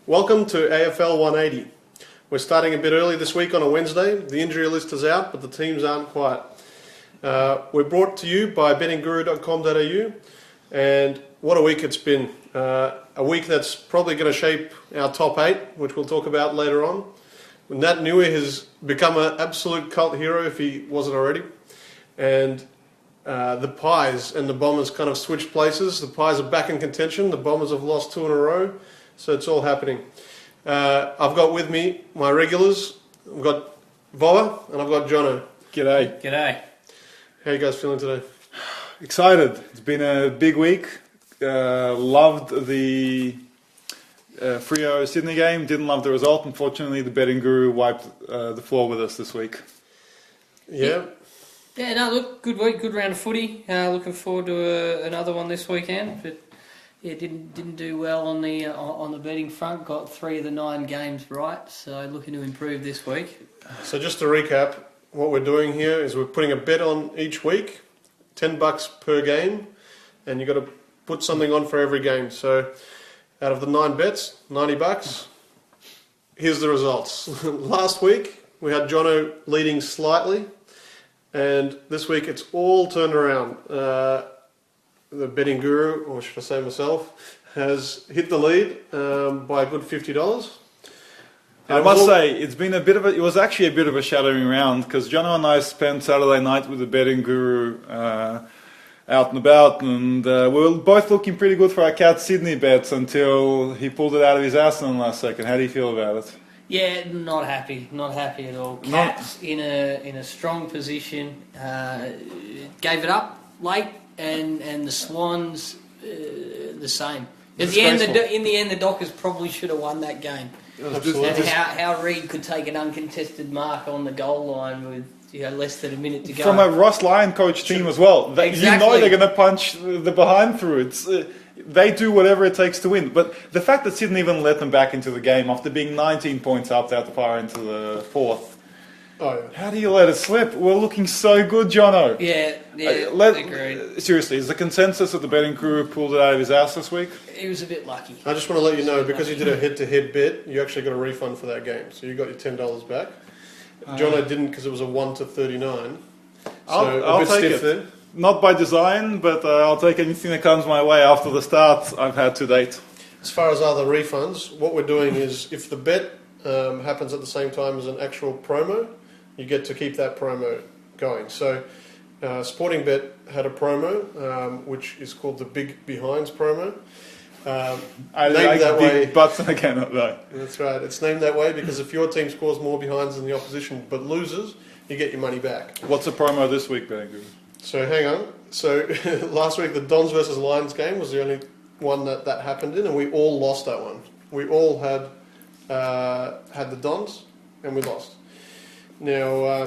Welcome to AFL 180. We're starting a bit early this week on a Wednesday. The injury list is out, but the teams aren't quiet. We're brought to you by Guru.com.au, and what a week it's been. A week that's probably going to shape our top 8, which we'll talk about later on. Nat Nui has become an absolute cult hero if he wasn't already. And the Pies and the Bombers kind of switched places. The Pies are back in contention. The Bombers have lost 2 in a row. So it's all happening. I've got with me my regulars. I've got Vola and I've got Jono. G'day. G'day. How are you guys feeling today? Excited. It's been a big week. Loved the Freo Sydney game. Didn't love the result. Unfortunately, the betting guru wiped the floor with us this week. Yeah. Yeah, no, look, good week, good round of footy. Looking forward to another one this weekend. But yeah, didn't do well on the betting front. Got 3 of the 9 games right, so looking to improve this week. So just to recap, what we're doing here is we're putting a bet on each week, $10 per game, and you've got to put something on for every game. So out of the 9 bets, $90. Here's the results. Last week we had Jono leading slightly, and this week it's all turned around. The betting guru, or should I say myself, has hit the lead by a good $50. I must say, it was actually a bit of a shattering round because Jono and I spent Saturday night with the betting guru out and about, and we were both looking pretty good for our Cat Sydney bets until he pulled it out of his ass in the last second. How do you feel about it? Yeah, not happy at all. Cats in a strong position, gave it up late, and the Swans the same. In the end, the Dockers probably should have won that game. And how Reid could take an uncontested mark on the goal line with less than a minute to go. From a Ross Lyon coach team as well. Exactly. You know they're going to punch the behind through. They do whatever it takes to win. But the fact that Sydney even let them back into the game after being 19 points up out the far into the 4th. Oh, yeah. How do you let it slip? We're looking so good, Jono. Yeah, agreed. Seriously, is the consensus that the betting crew pulled it out of his ass this week? He was a bit lucky. I just want to let you know, because you did a head-to-head bet, you actually got a refund for that game. So you got your $10 back. Jono didn't because it was a 1 to 39. So I'll a bit take stiff it. there. Not by design, but I'll take anything that comes my way after the start I've had to date. As far as other refunds, what we're doing is if the bet happens at the same time as an actual promo, you get to keep that promo going. So Sporting Bet had a promo, which is called the Big Behinds promo. I like that big way. Butts and I cannot lie. That's right. It's named that way because if your team scores more behinds than the opposition but loses, you get your money back. What's the promo this week, betting guru? So hang on. So last week the Dons versus Lions game was the only one that happened in, and we all lost that one. We all had the Dons, and we lost. Now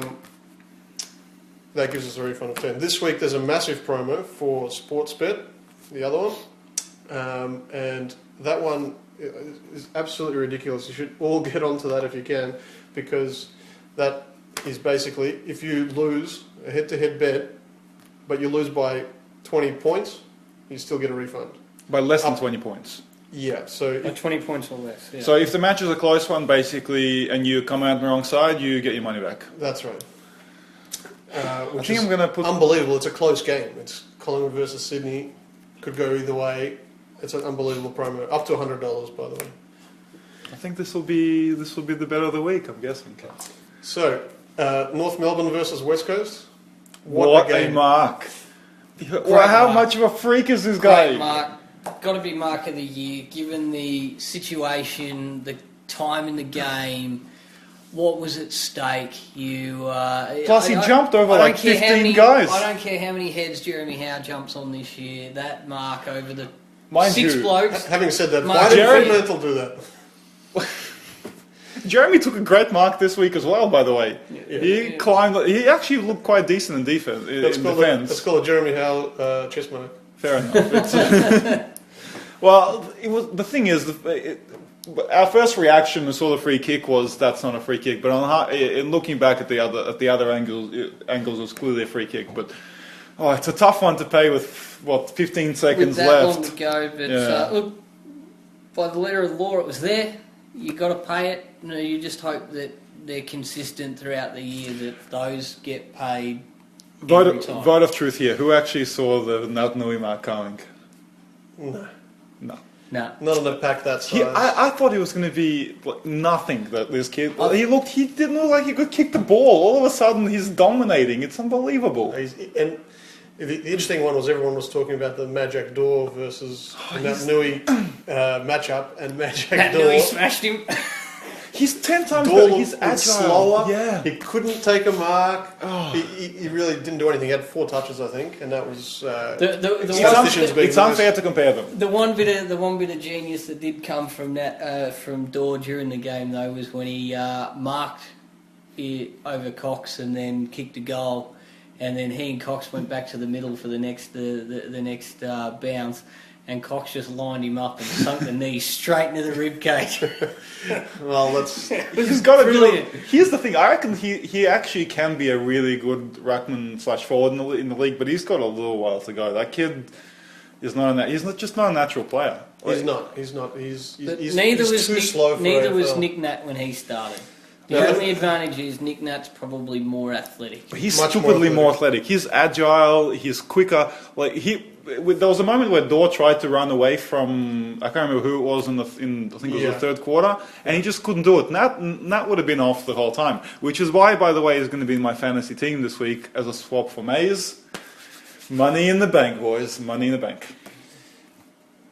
that gives us a refund of 10. This week there's a massive promo for Sportsbet, the other one, and that one is absolutely ridiculous. You should all get onto that if you can, because that is basically if you lose a head-to-head bet, but you lose by 20 points, you still get a refund. By less than 20 points? Yeah. So 20 points or less. Yeah. So if the match is a close one, basically, and you come out on the wrong side, you get your money back. That's right. I think I'm going to put... Unbelievable. It's a close game. It's Collingwood versus Sydney. Could go either way. It's an unbelievable promo. Up to $100, by the way. I think this will be the bet of the week, I'm guessing. So, North Melbourne versus West Coast. What a mark. How much of a freak is this guy? Great mark. Got to be mark of the year, given the situation, the time in the game, what was at stake. Plus, he jumped over 15 guys. I don't care how many heads Jeremy Howe jumps on this year. That mark over the Mind 6 you, blokes. Having said that, why did Fremantle do that? Jeremy took a great mark this week as well, by the way. Yeah. He climbed. He actually looked quite decent in defense. Let's call it Jeremy Howe chess mark. Fair enough. Well, the thing is, our first reaction when we saw the free kick was that's not a free kick. But in looking back at the other angles, it was clearly a free kick. But it's a tough one to pay with 15 seconds with that left. long to go. But look, by the letter of the law, it was there. You got to pay it. No, you just hope that they're consistent throughout the year. That those get paid. Every time. Vote of truth here. Who actually saw the Nui mark coming? No. No. No. Not on a pack that size. I thought he was going to be like nothing. That this kid, he didn't look like he could kick the ball. All of a sudden, he's dominating. It's unbelievable. And the interesting one was everyone was talking about the Majak Door versus Nat Nui matchup, and Majak Door. Nui smashed him. He's 10 times Door better. He's agile. slower. Yeah. He couldn't take a mark. Oh. He really didn't do anything. He had 4 touches, I think, and that was. It's unfair to compare them. The one bit of genius that did come from that from Dor during the game though was when he marked it over Cox and then kicked a goal, and then he and Cox went back to the middle for the next bounce, and Cox just lined him up and sunk the knee straight into the rib cage. Well, that's. He's got brilliant. Here's the thing. I reckon he actually can be a really good ruckman / forward in the league, but he's got a little while to go. That kid is not he's just not a natural player. He's not. He's neither he's was too Nick, slow for neither AFL. was Nick Nat when he started. The only advantage is Nick Nat's probably more athletic. He's Much stupidly more more athletic. He's agile. He's quicker. There was a moment where Dor tried to run away from, I can't remember who it was I think it was the third quarter, and he just couldn't do it. Nat would have been off the whole time, which is why, by the way, he's going to be in my fantasy team this week as a swap for Mays. Money in the bank, boys. Money in the bank.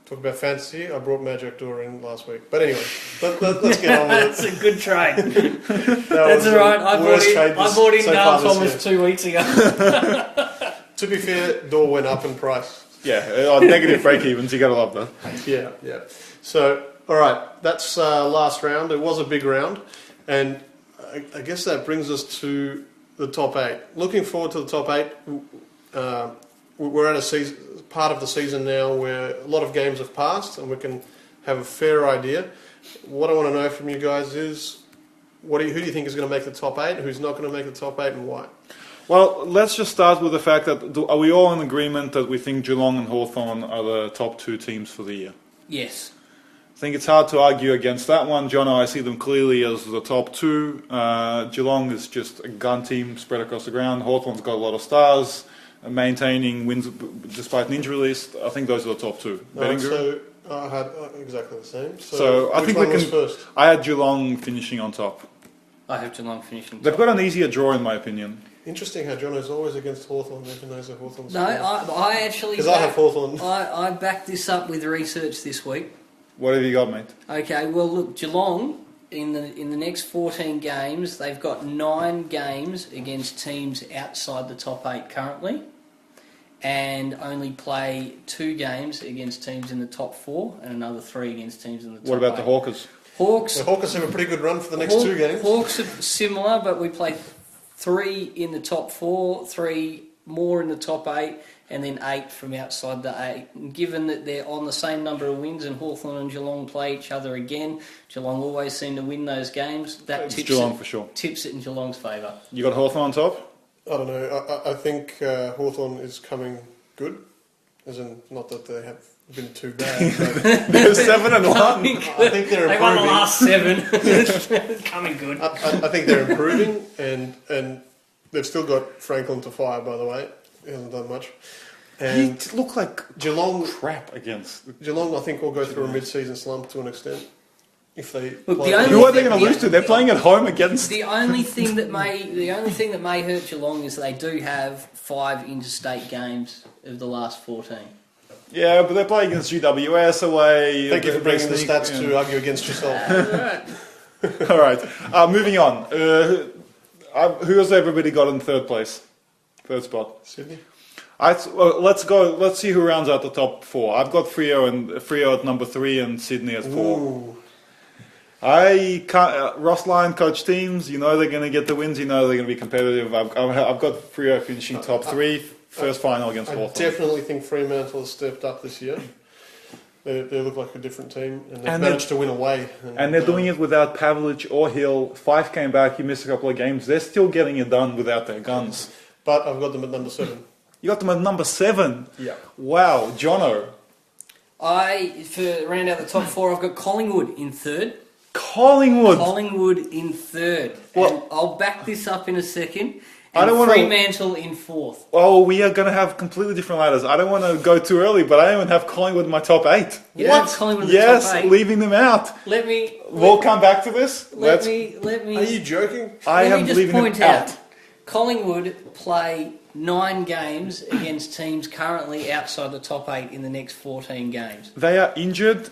Talk about fantasy. I brought Majak Door in last week, but anyway, let's get on with it. That's a good trade. That's all right. I bought in Dale Thomas 2 weeks ago. To be fair, Door went up in price. Yeah, negative break-evens, you got to love that. Yeah. So, all right, that's last round. It was a big round, and I guess that brings us to the top 8. Looking forward to the top 8. We're at a part of the season now where a lot of games have passed, and we can have a fair idea. What I want to know from you guys is, who do you think is going to make the top 8? Who's not going to make the top 8, and why? Well, let's just start with the fact that are we all in agreement that we think Geelong and Hawthorn are the top 2 teams for the year? Yes. I think it's hard to argue against that one. Jono, I see them clearly as the top 2. Geelong is just a gun team spread across the ground. Hawthorn's got a lot of stars, maintaining wins despite an injury list. I think those are the top 2. So I had exactly the same. So I think which one was first? I had Geelong finishing on top. I have Geelong finishing top. They've got an easier draw, in my opinion. Interesting how John is always against Hawthorn, even though he's a Hawthorn No, I actually... Because I have Hawthorn. I backed this up with research this week. What have you got, mate? Okay, well, look, Geelong, in the next 14 games, they've got 9 games against teams outside the top 8 currently, and only play 2 games against teams in the top 4, and another 3 against teams in the top 8. What about the Hawkers? Hawks... The Hawkers have a pretty good run for the next 2 games. Hawks are similar, but we play 3 in the top 4, 3 more in the top 8, and then 8 from outside the 8. And given that they're on the same number of wins and Hawthorn and Geelong play each other again, Geelong always seem to win those games. That tips Geelong for sure. Tips it in Geelong's favour. You got Hawthorn on top? I don't know. I think Hawthorn is coming good. As in, not that they have been too bad. But They're 7-1. I think they're improving. They won the last 7. Coming good. I think they're improving, and they've still got Franklin to fire, by the way. He hasn't done much. And He looked like Geelong, crap against. I think, will go through a mid-season slump to an extent. If they Look, play. the only Who are they going to lose to? They're playing at home against. The only thing that may hurt Geelong is they do have 5 interstate games of the last 14. Yeah, but they're playing against GWS away. Thank you for bringing the stats to argue against yourself. All right, moving on. Who has everybody got in third place? Third spot. Sydney. Let's go. Let's see who rounds out the top 4. I've got Freo at number 3 and Sydney at 4. Ooh. Ross Lyon coach teams. You know they're going to get the wins. You know they're going to be competitive. I've got Freo finishing top 3. First final against Hawthorn. I definitely think Fremantle has stepped up this year. They look like a different team, and they've managed to win away. And they're doing it without Pavlich or Hill. Fife came back, he missed a couple of games. They're still getting it done without their guns. But I've got them at number 7. You got them at number 7? Yeah. Wow, Jono. For round out the top 4, I've got Collingwood in 3rd. Collingwood. Collingwood in third. Well- And I'll back this up in a second. I And don't wanna- Fremantle in fourth. Oh, we are going to have completely different ladders. I don't want to go too early, but I even have Collingwood in my top 8. You don't have Collingwood in the Yes, top 8? leaving them out. We'll come back to this. Let me. Are you joking? I Let am me just leaving point them out, out. Collingwood play 9 games against teams currently outside the top 8 in the next 14 games. They are injured.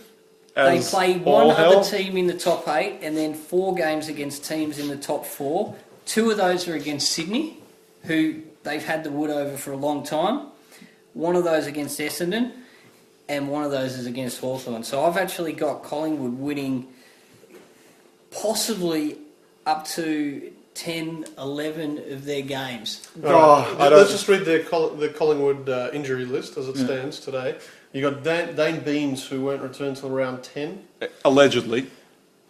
They As play all one other hell. team in the top 8 and then 4 games against teams in the top 4. 2 of those are against Sydney, who they've had the wood over for a long time. One of those against Essendon, and one of those is against Hawthorn. So I've actually got Collingwood winning possibly up to 10, 11 of their games. Let's just read the Collingwood injury list as it stands today. You got Dane Beams, who won't return till round 10. Allegedly.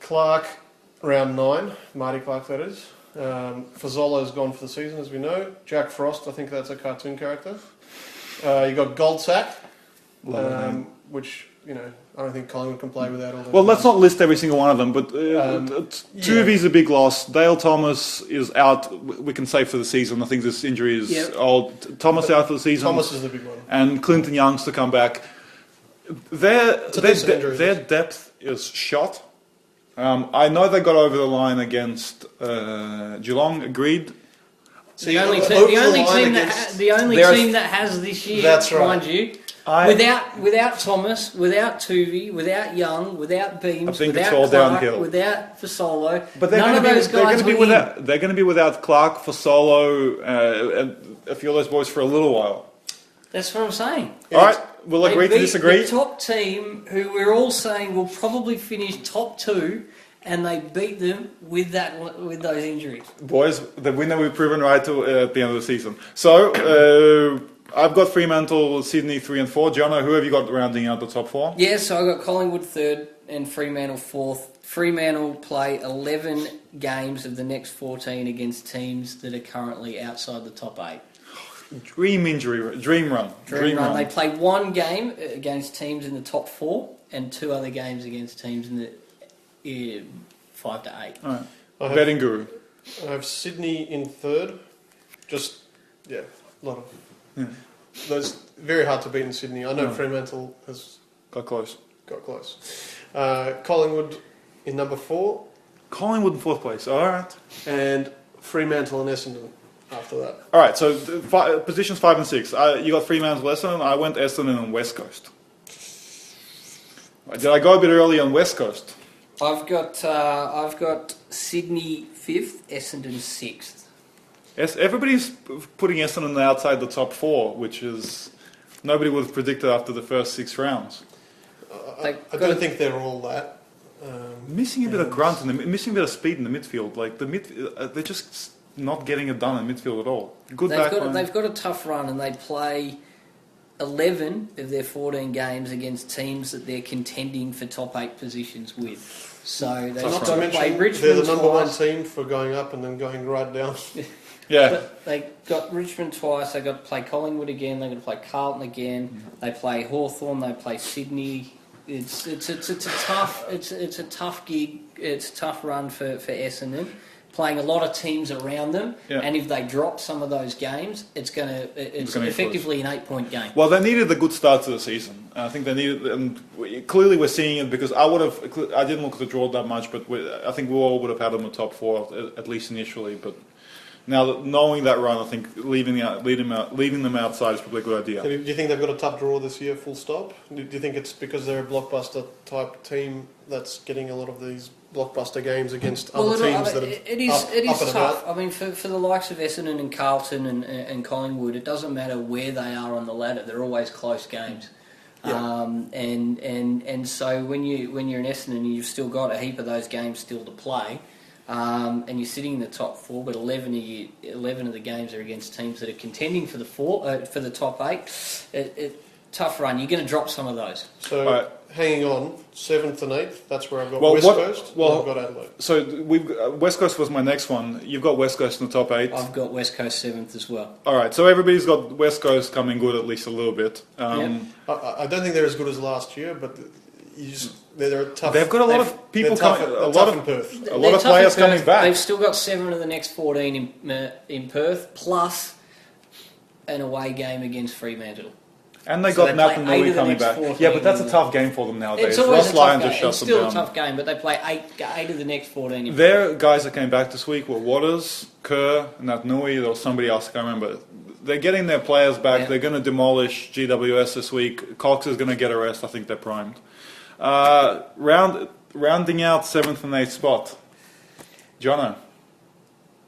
Clark, round 9. Marty Clark, that is. Fazolo's gone for the season, as we know. Jack Frost, I think that's a cartoon character. You got Goldsack, which, I don't think Collingwood can play without all that. Well, let's not list every single one of them, but two of these are a big loss. Dale Thomas is out, we can say, for the season. I think this injury is old. Thomas out for the season. Thomas is the big one. And Clinton Young's to come back. Their depth is shot. I know they got over the line against Geelong, agreed. So The only team that has this year, That's right. mind you. Without Thomas, without Tuvey, without Young, without Beams, I think without it's all Clark, downhill. without Fasolo, But they're none of those guys going to be were in. they're going to be without Clark, Fasolo, and a few of those boys for a little while. That's what I'm saying. All right, we'll They agree to beat disagree. The top team, who we're all saying will probably finish top 2, and they beat them with those injuries. Boys, the winner we've proven right to at the end of the season. So, I've got Fremantle, Sydney 3 and 4. Jono, who have you got rounding out the top 4? Yeah, so I got Collingwood 3rd and Fremantle 4th. Fremantle play 11 games of the next 14 against teams that are currently outside the top 8. Dream run. They play 1 game against teams in the top 4 and 2 other games against teams in the 5 to 8. All right. Betting Guru. I have Sydney in 3rd. Just, a lot of... Those very hard to beat in Sydney. I know Fremantle has got close. Collingwood in number 4. Collingwood in 4th place. All right. And Fremantle and Essendon after that. All right. So positions 5 and 6. You got Fremantle, Essendon. I went Essendon and West Coast. Did I go a bit early on West Coast? I've got Sydney 5th, Essendon 6th. Yes, everybody's putting Essendon outside the top 4, which is nobody would have predicted after the first 6 rounds. I don't think they're all that. Missing a bit of grunt and missing a bit of speed in the midfield. Like they're just not getting it done in midfield at all. They've got a tough run, and they play 11 of their 14 games against teams that they're contending for top 8 positions with. So they've got to play Richmond. They're the number twice. 1 team for going up and then going right down. Yeah. But they got Richmond twice. They got to play Collingwood again. They got to play Carlton again. They play Hawthorn. They play Sydney. It's a tough gig. It's a tough run for Essendon. Playing a lot of teams around them, and if they drop some of those games, it's effectively an 8-point game. Well, they needed a good start to the season. I think they needed, and clearly we're seeing it because I didn't look at the draw that much, but I think we all would have had them in the top 4 at least initially. But now knowing that run, I think leaving them outside is probably a good idea. Do you think they've got a tough draw this year, full stop? Do you think it's because they're a blockbuster type team that's getting a lot of these blockbuster games against other teams that are it is tough. I mean, for the likes of Essendon and Carlton and Collingwood, it doesn't matter where they are on the ladder; they're always close games. Yeah. And so when you're in Essendon, you've still got a heap of those games still to play. And you're sitting in the top 4, but 11 of the games are against teams that are contending for the top 8. Tough run. You're going to drop some of those. So hanging on, 7th and 8th. That's where I've got West Coast. I've got Adelaide. So West Coast was my next one. You've got West Coast in the top 8. I've got West Coast 7th as well. All right. So everybody's got West Coast coming good at least a little bit. I don't think they're as good as last year, but they're a tough. They've got a lot of people coming. A lot of Perth. A lot of players coming back. They've still got 7 of the next 14 in Perth, plus an away game against Fremantle. And they So got they play Nathan 8 Louis of the coming next back. 14 Yeah, but that's a tough game for them nowadays. It's always Ross a tough Lyon game. just shuts It's still them a down. tough game, but they play 8 of the next 14 in Their guys that came back this week were Waters, Kerr, Nat Nui, or somebody else, I can't remember. They're getting their players back. Yeah. They're going to demolish GWS this week. Cox is going to get a rest. I think they're primed. Rounding out 7th and 8th spot. Jono.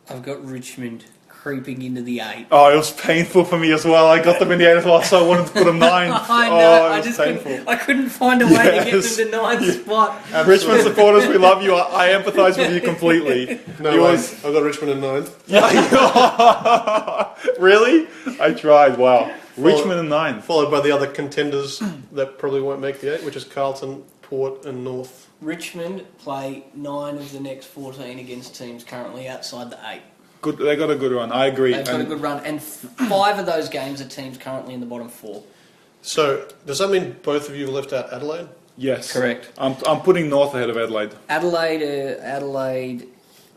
I've got Richmond creeping into the 8. Oh, it was painful for me as well. I got them in the 8 as well, so I wanted to put them 9. I know. Oh, I it was just painful. I couldn't find a way to get Yes. them to 9th spot. Richmond supporters, we love you. I empathise with you completely. No You way. was- I've got Richmond in 9th. Really? I tried. Wow. Richmond in 9. Followed by the other contenders that probably won't make the 8, which is Carlton, Port, and North. Richmond play 9 of the next 14 against teams currently outside the 8. Good. They got a good run. I agree. They've got a good run, and 5 of those games are teams currently in the bottom 4. So does that mean both of you left out Adelaide? Yes. Correct. I'm putting North ahead of Adelaide. Adelaide,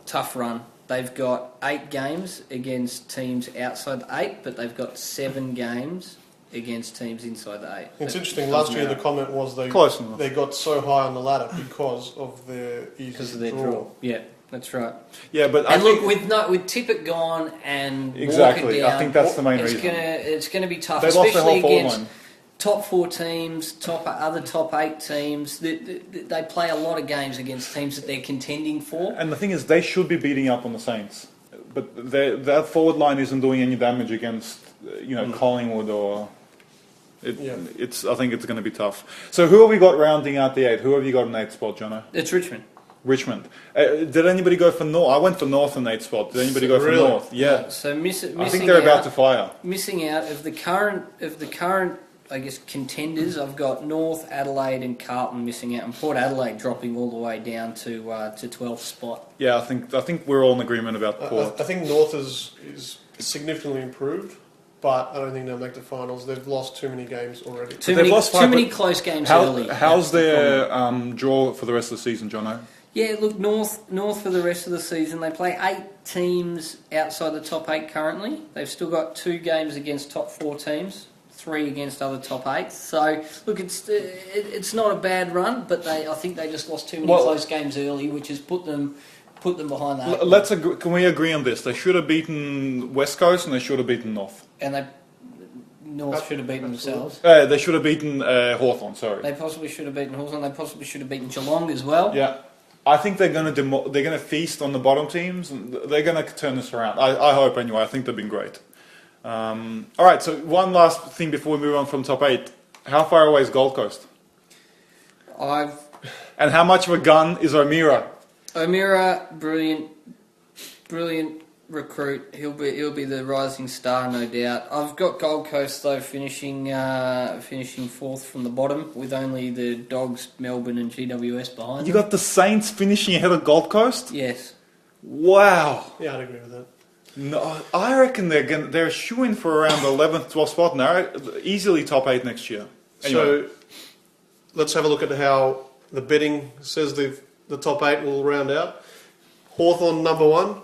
tough run. They've got 8 games against teams outside the 8, but they've got 7 games against teams inside the 8. It's That interesting. doesn't Last year matter. the comment was Close enough. they got so high on the ladder because of their Because easy of their draw. Yeah, that's right. Yeah, but And I look, think with Tippett gone and exactly. Walker down, I think that's the main it's reason. It's gonna be tough, They lost their especially whole forward against line. top 4 teams, other top 8 teams. They play a lot of games against teams that they're contending for. And the thing is, they should be beating up on the Saints, but that forward line isn't doing any damage against Collingwood or. It's. I think it's going to be tough. So who have we got rounding out the 8? Who have you got in 8th spot, Jono? It's Richmond. Richmond. Did anybody go for North? I went for North in 8th spot. Did anybody go for Really? North? Yeah. So missing I think they're out, about to fire. Missing out of the current, I guess, contenders. I've got North, Adelaide, and Carlton missing out, and Port Adelaide dropping all the way down to 12th spot. Yeah, I think we're all in agreement about Port. I think North is significantly improved, but I don't think they'll make the finals. They've lost too many games already. Too they've many, lost too 5, many but close games early. How's That's the problem. their draw for the rest of the season, Jono? Yeah, look, North for the rest of the season. They play 8 teams outside the top 8 currently. They've still got 2 games against top 4 teams, 3 against other top 8. So, look, it's not a bad run, but I think they just lost too many close games early, which has put them behind that. Can we agree on this? They should have beaten West Coast and they should have beaten North. And North should have beaten themselves. They should have beaten Hawthorn. Sorry. They possibly should have beaten Hawthorn. They possibly should have beaten Geelong as well. Yeah, I think they're going to feast on the bottom teams and they're going to turn this around. I hope anyway. I think they've been great. All right. So one last thing before we move on from top 8. How far away is Gold Coast? And how much of a gun is O'Meara? O'Meara, brilliant recruit. He'll be the rising star, no doubt. I've got Gold Coast though finishing 4th from the bottom with only the Dogs, Melbourne, and GWS behind. You them. got the Saints finishing ahead of Gold Coast? Yes. Wow. Yeah, I'd agree with that. No, I reckon they're shooing for around the 11th, 12th spot now. Easily top 8 next year. Anyway. So let's have a look at how the betting says the top 8 will round out. Hawthorn number 1.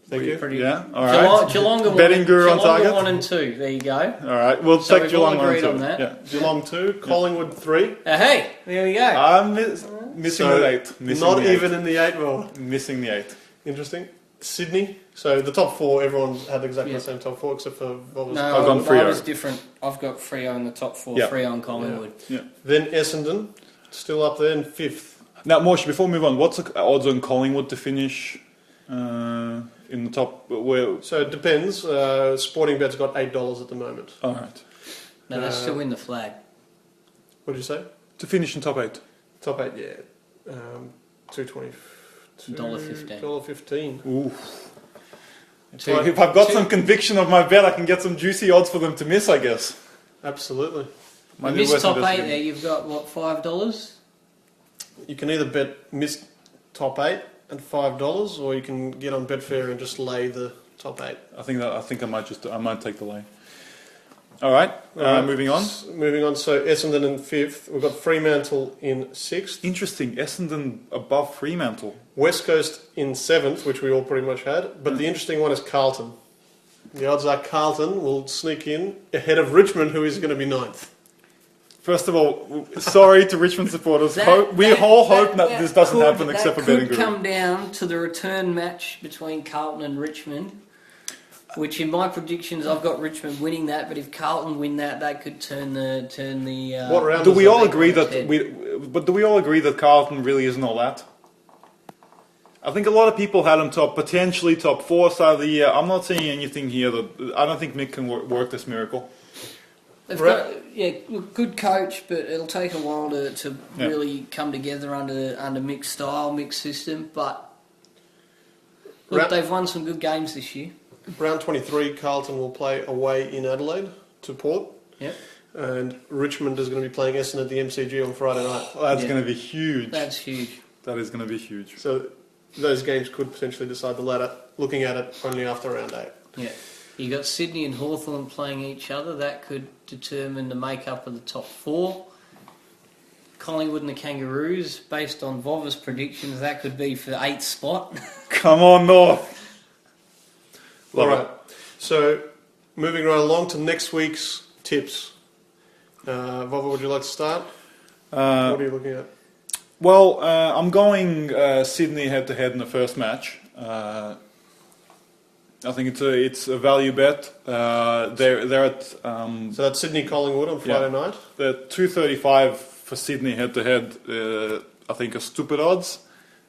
Thank you. Yeah, all right. Geelong are Betting Guru on target. 1 and 2. There you go. All right, we'll So take we've Geelong all 1 agreed and 2. on that. Yeah. Geelong 2, Collingwood 3. Hey, there we go. I'm missing So the 8. not even in the 8 roll. Missing the 8. Interesting. Sydney. So the top 4, everyone had exactly Yeah. the same top 4 except for what was No, I've gone I Freo. was different. I've got Freo in the top 4. Yeah. Freo and Collingwood. Yeah. Then Essendon, still up there in 5th. Now, Mosh, before we move on, what's the odds on Collingwood to finish in the top? Where? So it depends. Sporting Bet's got $8 at the moment. All right. No, they still win the flag. What did you say? To finish in top 8. Top 8, yeah. $2.20. $1.15. $1.15. Ooh. So if I've got some conviction of my bet, I can get some juicy odds for them to miss, I guess. Absolutely. You missed top 8 there. You've got, what, $5? You can either bet miss top 8 and $5, or you can get on Betfair and just lay the top 8. I think I might take the lay. All right, moving on. Moving on, so Essendon in 5th. We've got Fremantle in 6th. Interesting, Essendon above Fremantle. West Coast in 7th, which we all pretty much had. But the interesting one is Carlton. The odds are Carlton will sneak in ahead of Richmond, who is going to be 9th. First of all, sorry to Richmond supporters. We all hope that this doesn't happen except for betting That could guru. come down to the return match between Carlton and Richmond, which in my predictions I've got Richmond winning that. But if Carlton win that, that could turn the. What round? Do is we that? all agree that But do we all agree that Carlton really isn't all that? I think a lot of people had them potentially top 4 start of the year. I'm not seeing anything here that I don't think Mick can work this miracle. They've got good coach, but it'll take a while to really come together under mixed style, mixed system. But look, they've won some good games this year. Round 23, Carlton will play away in Adelaide to Port. Yep. And Richmond is going to be playing Essendon at the MCG on Friday night. Well, that's going to be huge. That's huge. That is going to be huge. So those games could potentially decide the ladder, looking at it only after round 8. Yeah. You got Sydney and Hawthorn playing each other. That could determine the makeup of the top 4. Collingwood and the Kangaroos, based on Vova's predictions, that could be for 8th spot. Come on, North. All right. So moving right along to next week's tips. Vova, would you like to start? What are you looking at? Well, I'm going Sydney head-to-head in the first match. I think it's a value bet. They're at So that's Sydney Collingwood on Friday night. the 235 for Sydney head-to-head. I think are stupid odds.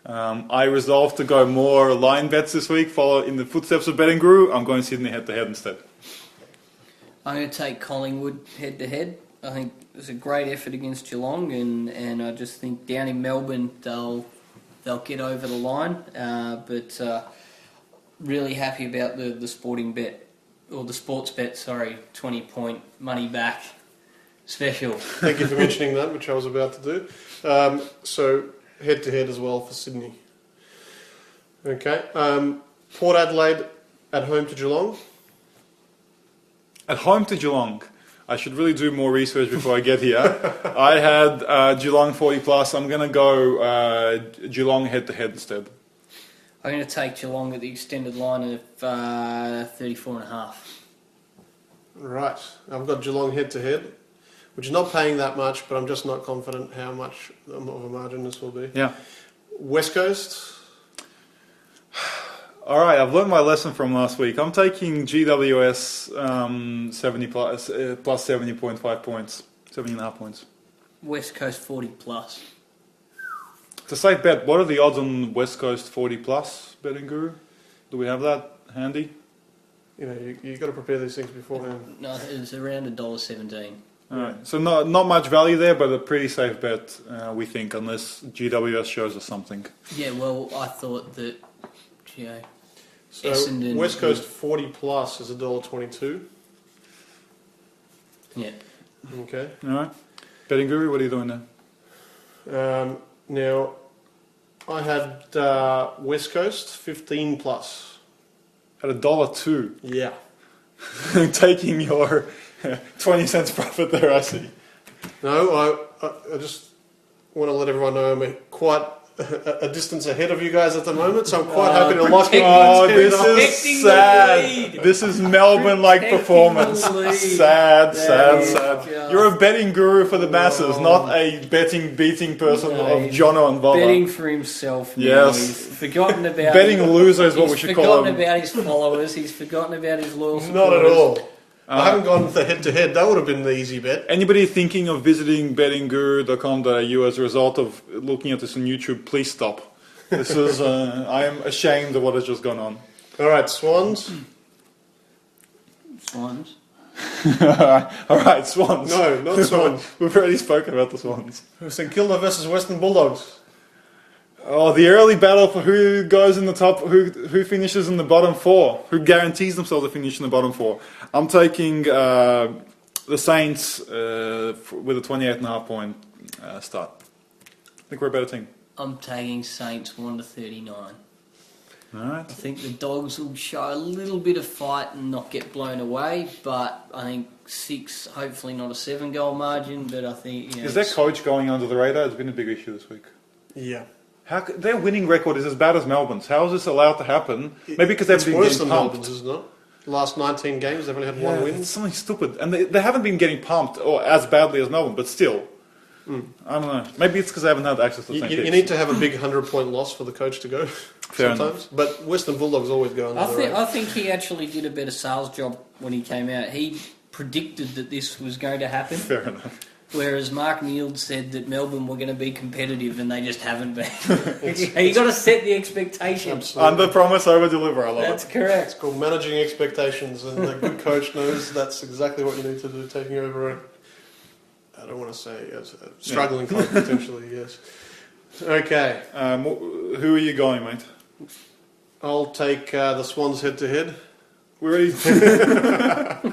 I resolved to go more line bets this week, follow in the footsteps of Betting Guru. I'm going Sydney head-to-head instead. I'm going to take Collingwood head-to-head. I think it was a great effort against Geelong, and I just think down in Melbourne they'll get over the line. But really happy about the sporting bet, or the sports bet, 20-point money back special. Thank you for mentioning that, which I was about to do. So head-to-head as well for Sydney. Okay. Port Adelaide at home to Geelong. At home to Geelong. I should really do more research before I get here. I had Geelong 40 plus. I'm going to go Geelong head-to-head instead. I'm going to take Geelong at the extended line of 34.5. Right. I've got Geelong head-to-head, which is not paying that much, but I'm just not confident how much of a margin this will be. Yeah. West Coast. All right, I've learned my lesson from last week. I'm taking GWS 70 plus 70.5 points, 70.5 points. West Coast 40 plus. It's a safe bet. What are the odds on West Coast 40 plus, Betting Guru? Do we have that handy? You know, you got to prepare these things beforehand. No, it's around $1.17. All right, so not much value there, but a pretty safe bet, we think, unless GWS shows us something. Yeah, well, I thought that, So Essendon West Coast 40 plus is $1.22. Yeah. Okay. All right, Betting Guru, what are you doing there? Now, I had West Coast 15 plus. At $1.02. Yeah. Taking your 20 cents profit there, I see. No, I just want to let everyone know I'm quite a distance ahead of you guys at the moment, so I'm quite happy to lock in. Oh, this is Protecting the sad. lead. This is Melbourne-like Protecting performance. the lead. Sad, There you sad. go. You're a betting guru for the masses, not a beating person No, of Jono and Vova. Betting for himself now. Yes. He's forgotten about... Betting loser is what we He's should call forgotten him. about his followers. He's forgotten about his loyal supporters. Not at all. I haven't gone with the head-to-head. That would have been the easy bet. Anybody thinking of visiting bettingguru.com.au as a result of looking at this on YouTube, please stop. This is, I am ashamed of what has just gone on. All right, Swans. Swans. All right, Swans. No, not Swans. We've already spoken about the Swans. St Kilda versus Western Bulldogs. Oh, the early battle for who goes in the top, who finishes in the bottom 4, who guarantees themselves to finish in the bottom 4. I'm taking the Saints with a 28.5 point start. I think we're a better team. I'm taking Saints 1-39. Alright. I think the Dogs will show a little bit of fight and not get blown away, but I think 6, hopefully not a 7-goal margin, but I think... Is their coach going under the radar? It's been a big issue this week. Yeah. Their winning record is as bad as Melbourne's. How is this allowed to happen? Maybe because they've been worse getting than pumped. Melbourne's, isn't it? Last 19 games, they've only had one win. It's something stupid. And they haven't been getting pumped or as badly as Melbourne, but still. I don't know. Maybe it's because they haven't had access to the same You picks. need to have a big 100-point loss for the coach to go Fair sometimes. But Western Bulldogs always go under the radar. I think he actually did a better sales job when he came out. He predicted that this was going to happen. Fair enough. Whereas Mark Neild said that Melbourne were going to be competitive and they just haven't been. You got to set the expectations. Absolutely. Under promise, over deliver. I love That's it. correct. It's called managing expectations, and a good coach knows that's exactly what you need to do, taking over a, I don't want to say, a struggling club, potentially, yes. Okay. Who are you going, mate? I'll take the Swans head-to-head. We're ready. Smart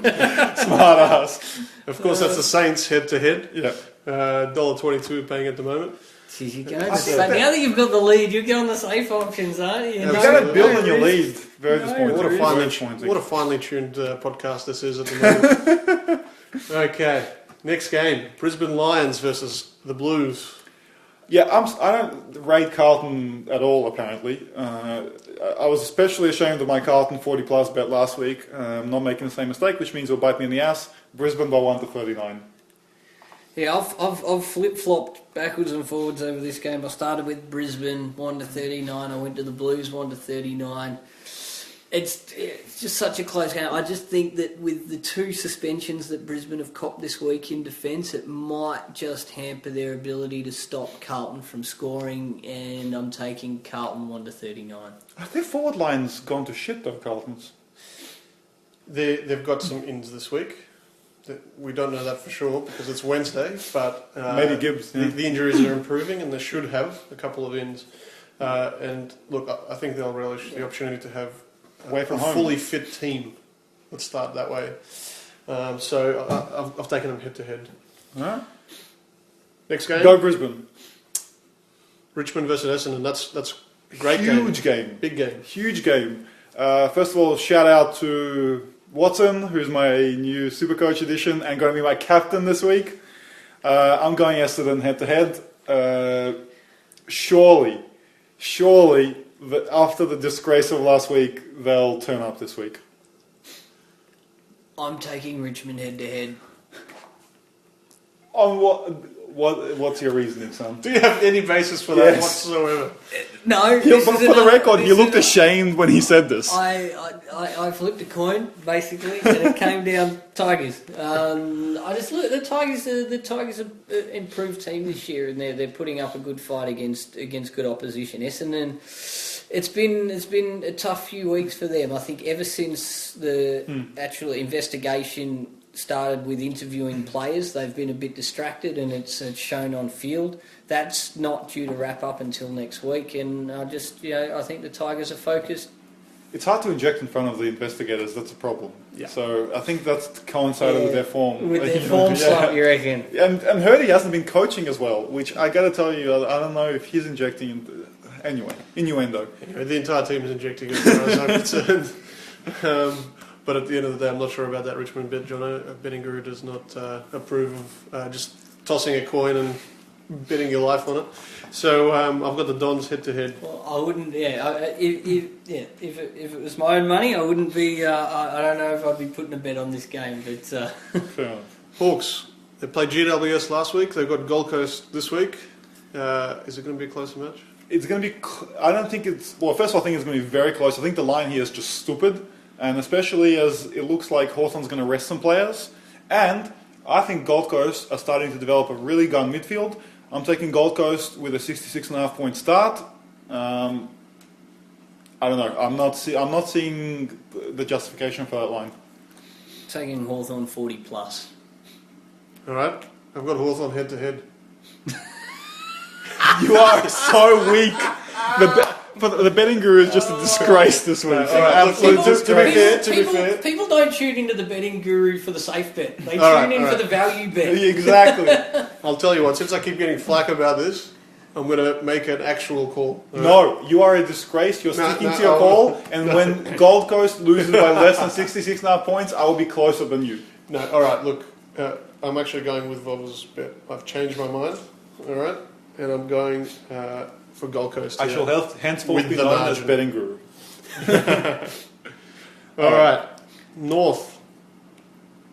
ass. Of course, that's the Saints head-to-head. Yeah. $1.22 paying at the moment. Jeez, you go. Now that you've got the lead, you get on the safe options, aren't you? You got a bill in your lead. Very disappointing. What a Very finely, disappointing. what a finely tuned podcast this is at the moment. Okay, next game. Brisbane Lions versus the Blues. Yeah, I don't rate Carlton at all, apparently. I was especially ashamed of my Carlton 40-plus bet last week. Not making the same mistake, which means it'll bite me in the ass. Brisbane by 1-39. Yeah, I've flip-flopped backwards and forwards over this game. I started with Brisbane 1-39. I went to the Blues 1-39. It's just such a close game. I just think that with the 2 suspensions that Brisbane have copped this week in defence, it might just hamper their ability to stop Carlton from scoring, and I'm taking Carlton 1-39. Are their forward lines gone to shit, though, Carlton's? They've got some ins this week. We don't know that for sure because it's Wednesday, but Maybe Gibbs. Yeah. the injuries are improving and they should have a couple of ins. And look, I think they'll relish the opportunity to have Away from a home. fully fit team. Let's start that way. So I've taken them head-to-head. All right. Next game, Go Brisbane. Richmond versus Essendon. That's a great Huge game. Big game. Huge game. First of all, shout out to Watson, who's my new Supercoach edition and going to be my captain this week. I'm going Essendon head-to-head. Surely, after the disgrace of last week, they'll turn up this week. I'm taking Richmond head-to-head. On what's your reasoning, son? Do you have any basis for that Yes. whatsoever? No. For the record, he looked ashamed when he said this. I flipped a coin basically, and it came down Tigers. I just look the Tigers. The Tigers are an improved team this year, and they're putting up a good fight against good opposition. Essendon, it's been a tough few weeks for them. I think ever since the actual investigation started with interviewing players, they've been a bit distracted, and it's shown on field. That's not due to wrap up until next week, and I think the Tigers are focused. It's hard to inject in front of the investigators. That's a problem. Yeah. So I think that's coincided with their form. With their form slump, you reckon? And Hurdy hasn't been coaching as well, which I got to tell you, I don't know if he's injecting. Anyway, innuendo. Anyway, the entire team is injecting as far as I'm concerned. But at the end of the day, I'm not sure about that Richmond bet, Jono. Betting Guru does not approve of just tossing a coin and betting your life on it. So I've got the Dons head-to-head. Well, I wouldn't. If it was my own money, I wouldn't be. I don't know if I'd be putting a bet on this game, but Fair enough. Hawks, they played GWS last week. They've got Gold Coast this week. Is it going to be a closer match? It's going to be. I don't think it's. Well, first of all, I think it's going to be very close. I think the line here is just stupid, and especially as it looks like Hawthorn's going to rest some players. And I think Gold Coast are starting to develop a really gun midfield. I'm taking Gold Coast with a 66.5 point start. I don't know. I'm not seeing the justification for that line. taking Hawthorn 40 plus. All right, I've got Hawthorn head-to-head. You are so weak. The betting guru is just a disgrace this week. Absolute disgrace. To be fair, People don't tune into the betting guru for the safe bet. They All tune in right. for the value bet. Exactly. I'll tell you what, since I keep getting flack about this, I'm going to make an actual call. No, you are a disgrace. You're sticking to your call, and when Gold Coast loses by less than 66.5 points, I will be closer than you. No, all right, look, I'm actually going with Vov's bet. I've changed my mind, all right, and I'm going for Gold Coast. I shall henceforth be the known margin. as Betting Guru. All right, North.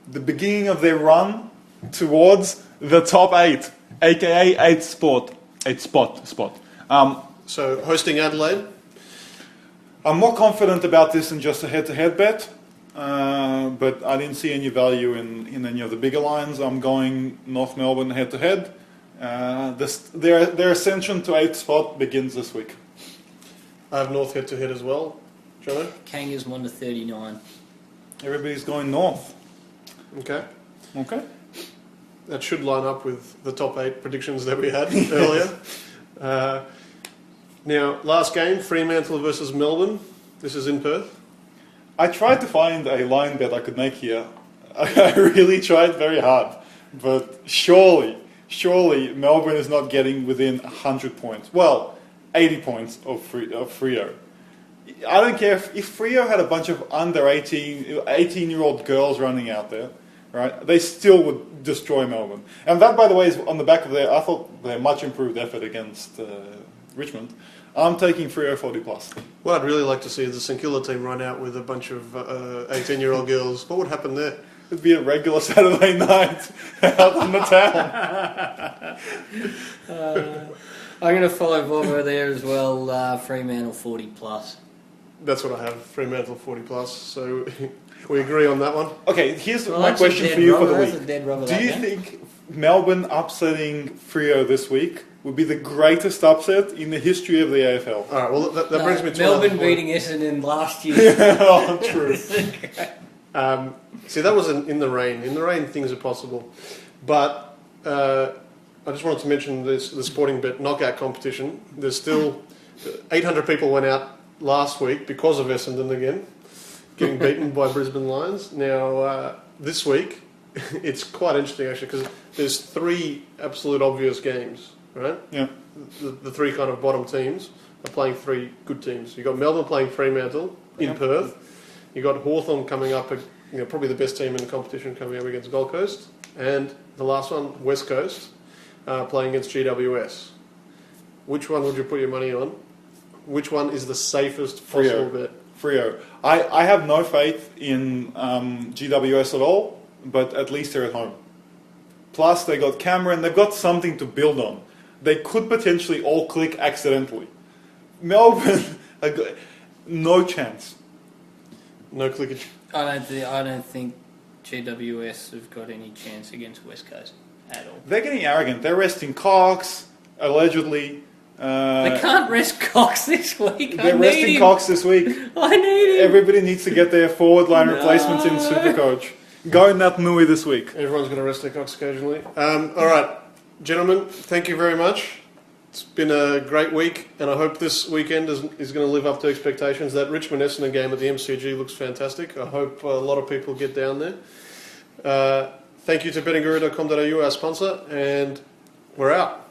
The beginning of their run towards the top 8, aka 8 spot. So hosting Adelaide. I'm more confident about this than just a head-to-head bet, but I didn't see any value in any of the bigger lines. I'm going North Melbourne head-to-head. Their ascension to 8th spot begins this week. I have North head-to-head as well. Jono? Kangas 1-39. Everybody's going North. Okay. Okay. That should line up with the top 8 predictions that we had earlier. Now, last game, Fremantle versus Melbourne. This is in Perth. I tried to find a line bet I could make here. I really tried very hard. But surely Melbourne is not getting within 100 points. Well, 80 points of Freo. I don't care if Freo had a bunch of under 18-year-old girls running out there, right? They still would destroy Melbourne. And that, by the way, is on the back of I thought, their much improved effort against Richmond. I'm taking Freo 40 plus. What I'd really like to see is the St Kilda team run out with a bunch of 18-year-old girls. What would happen there? It'd be a regular Saturday night out in the town. I'm going to follow Volvo there as well. Fremantle 40 plus. That's what I have, Fremantle 40 plus. So we agree on that one. Okay, here's Well, my that's a question dead for you rubber, for the that's week. a dead rubber, Do that you game. think Melbourne upsetting Freo this week would be the greatest upset in the history of the AFL? All right, well, that brings me to Melbourne another point. beating Essendon last year. Oh, true. See, that was in the rain. In the rain, things are possible. But I just wanted to mention the sporting bet knockout competition. There's still 800 people went out last week because of Essendon again, getting beaten by Brisbane Lions. Now, this week, it's quite interesting actually because there's 3 absolute obvious games, right? Yeah. The 3 kind of bottom teams are playing 3 good teams. You've got Melbourne playing Fremantle in Perth. You've got Hawthorn coming up, probably the best team in the competition coming up against Gold Coast. And the last one, West Coast, playing against GWS. Which one would you put your money on? Which one is the safest possible bet? Freo. I have no faith in GWS at all, but at least they're at home. Plus, they got Cameron. They've got something to build on. They could potentially all click accidentally. Melbourne, no chance. No clickage. I don't think GWS have got any chance against West Coast at all. They're getting arrogant. They're resting Cox, allegedly. They can't rest Cox this week. They're resting Cox this week. I need him. Everybody needs to get their forward line replacements in Supercoach. Go Nat Nui this week. Everyone's going to rest their cocks occasionally. All right, gentlemen, thank you very much. It's been a great week, and I hope this weekend is going to live up to expectations. That Richmond-Essendon game at the MCG looks fantastic. I hope a lot of people get down there. Thank you to bettingguru.com.au, our sponsor, and we're out.